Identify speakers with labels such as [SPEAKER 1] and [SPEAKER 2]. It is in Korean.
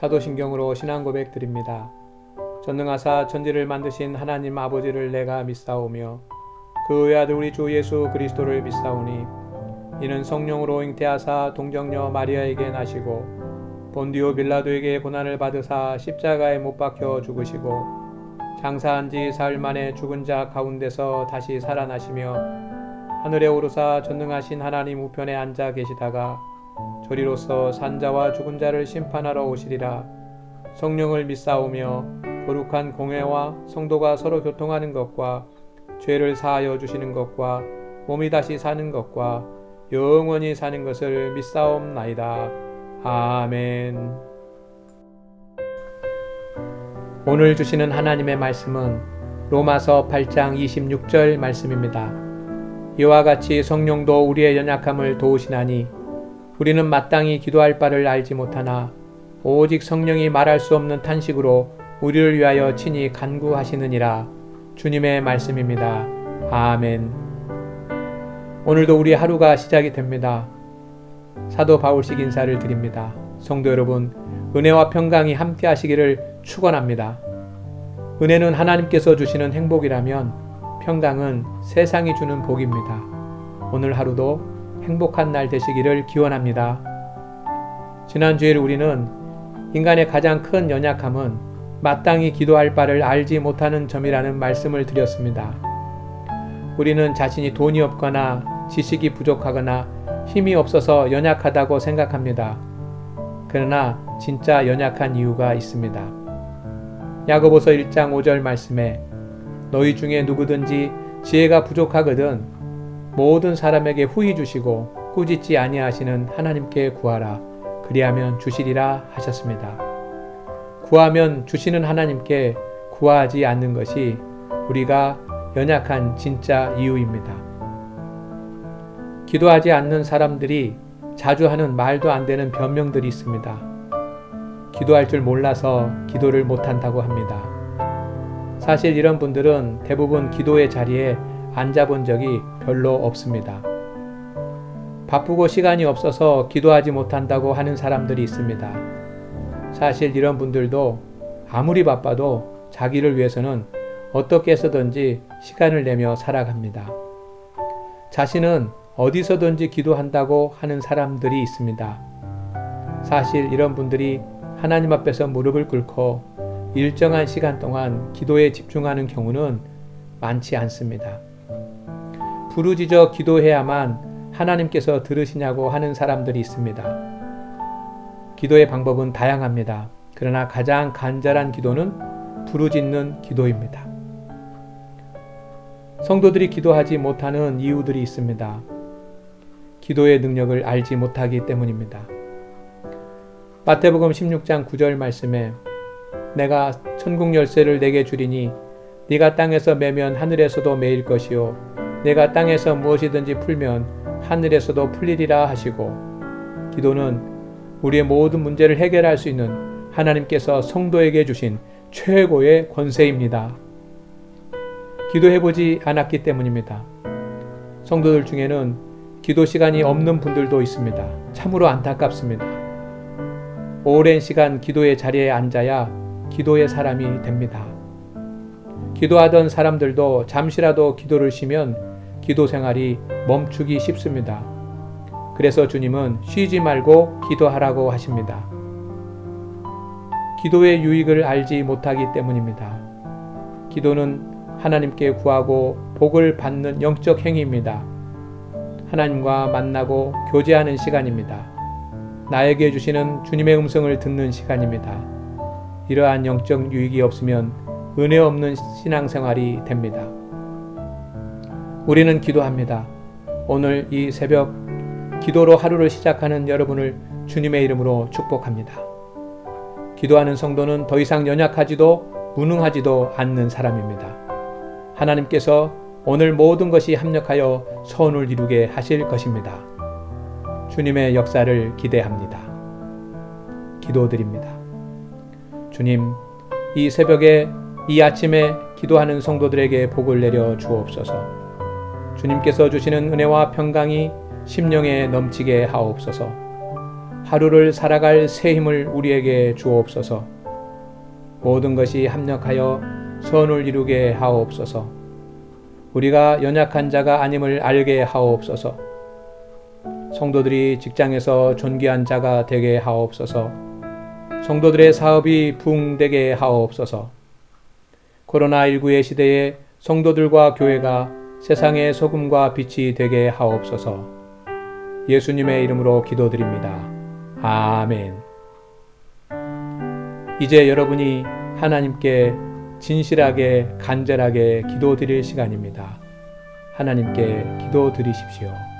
[SPEAKER 1] 사도신경으로 신앙 고백 드립니다. 전능하사 천지를 만드신 하나님 아버지를 내가 믿사오며 그 외아들 우리 주 예수 그리스도를 믿사오니 이는 성령으로 잉태하사 동정녀 마리아에게 나시고 본디오 빌라도에게 고난을 받으사 십자가에 못 박혀 죽으시고 장사한 지 사흘 만에 죽은 자 가운데서 다시 살아나시며 하늘에 오르사 전능하신 하나님 우편에 앉아 계시다가 저리로서 산자와 죽은 자를 심판하러 오시리라. 성령을 믿사오며 거룩한 공회와 성도가 서로 교통하는 것과 죄를 사하여 주시는 것과 몸이 다시 사는 것과 영원히 사는 것을 믿사옵나이다. 아멘. 오늘 주시는 하나님의 말씀은 로마서 8장 26절 말씀입니다. 이와 같이 성령도 우리의 연약함을 도우시나니 우리는 마땅히 기도할 바를 알지 못하나 오직 성령이 말할 수 없는 탄식으로 우리를 위하여 친히 간구하시느니라. 주님의 말씀입니다. 아멘. 오늘도 우리 하루가 시작이 됩니다. 사도 바울식 인사를 드립니다. 성도 여러분, 은혜와 평강이 함께 하시기를 축원합니다. 은혜는 하나님께서 주시는 행복이라면 평강은 세상이 주는 복입니다. 오늘 하루도 행복한 날 되시기를 기원합니다. 지난 주일 우리는 인간의 가장 큰 연약함은 마땅히 기도할 바를 알지 못하는 점이라는 말씀을 드렸습니다. 우리는 자신이 돈이 없거나 지식이 부족하거나 힘이 없어서 연약하다고 생각합니다. 그러나 진짜 연약한 이유가 있습니다. 야고보서 1장 5절 말씀에 너희 중에 누구든지 지혜가 부족하거든 모든 사람에게 후히 주시고 꾸짖지 아니하시는 하나님께 구하라. 그리하면 주시리라 하셨습니다. 구하면 주시는 하나님께 구하지 않는 것이 우리가 연약한 진짜 이유입니다. 기도하지 않는 사람들이 자주 하는 말도 안 되는 변명들이 있습니다. 기도할 줄 몰라서 기도를 못한다고 합니다. 사실 이런 분들은 대부분 기도의 자리에 앉아본 적이 별로 없습니다. 바쁘고 시간이 없어서 기도하지 못한다고 하는 사람들이 있습니다. 사실 이런 분들도 아무리 바빠도 자기를 위해서는 어떻게 해서든지 시간을 내며 살아갑니다. 자신은 어디서든지 기도한다고 하는 사람들이 있습니다. 사실 이런 분들이 하나님 앞에서 무릎을 꿇고 일정한 시간 동안 기도에 집중하는 경우는 많지 않습니다. 부르짖어 기도해야만 하나님께서 들으시냐고 하는 사람들이 있습니다. 기도의 방법은 다양합니다. 그러나 가장 간절한 기도는 부르짖는 기도입니다. 성도들이 기도하지 못하는 이유들이 있습니다. 기도의 능력을 알지 못하기 때문입니다. 마태복음 16장 9절 말씀에 내가 천국 열쇠를 내게 주리니 네가 땅에서 매면 하늘에서도 매일 것이요 내가 땅에서 무엇이든지 풀면 하늘에서도 풀리리라 하시고 기도는 우리의 모든 문제를 해결할 수 있는 하나님께서 성도에게 주신 최고의 권세입니다. 기도해보지 않았기 때문입니다. 성도들 중에는 기도 시간이 없는 분들도 있습니다. 참으로 안타깝습니다. 오랜 시간 기도의 자리에 앉아야 기도의 사람이 됩니다. 기도하던 사람들도 잠시라도 기도를 쉬면 기도 생활이 멈추기 쉽습니다. 그래서 주님은 쉬지 말고 기도하라고 하십니다. 기도의 유익을 알지 못하기 때문입니다. 기도는 하나님께 구하고 복을 받는 영적 행위입니다. 하나님과 만나고 교제하는 시간입니다. 나에게 주시는 주님의 음성을 듣는 시간입니다. 이러한 영적 유익이 없으면 은혜 없는 신앙생활이 됩니다. 우리는 기도합니다. 오늘 이 새벽 기도로 하루를 시작하는 여러분을 주님의 이름으로 축복합니다. 기도하는 성도는 더 이상 연약하지도 무능하지도 않는 사람입니다. 하나님께서 오늘 모든 것이 합력하여 선을 이루게 하실 것입니다. 주님의 역사를 기대합니다. 기도드립니다. 주님, 이 새벽에 이 아침에 기도하는 성도들에게 복을 내려 주옵소서. 주님께서 주시는 은혜와 평강이 심령에 넘치게 하옵소서. 하루를 살아갈 새 힘을 우리에게 주옵소서. 모든 것이 합력하여 선을 이루게 하옵소서. 우리가 연약한 자가 아님을 알게 하옵소서. 성도들이 직장에서 존귀한 자가 되게 하옵소서. 성도들의 사업이 부흥되게 하옵소서. 코로나19의 시대에 성도들과 교회가 세상의 소금과 빛이 되게 하옵소서. 예수님의 이름으로 기도드립니다. 아멘. 이제 여러분이 하나님께 진실하게 간절하게 기도드릴 시간입니다. 하나님께 기도드리십시오.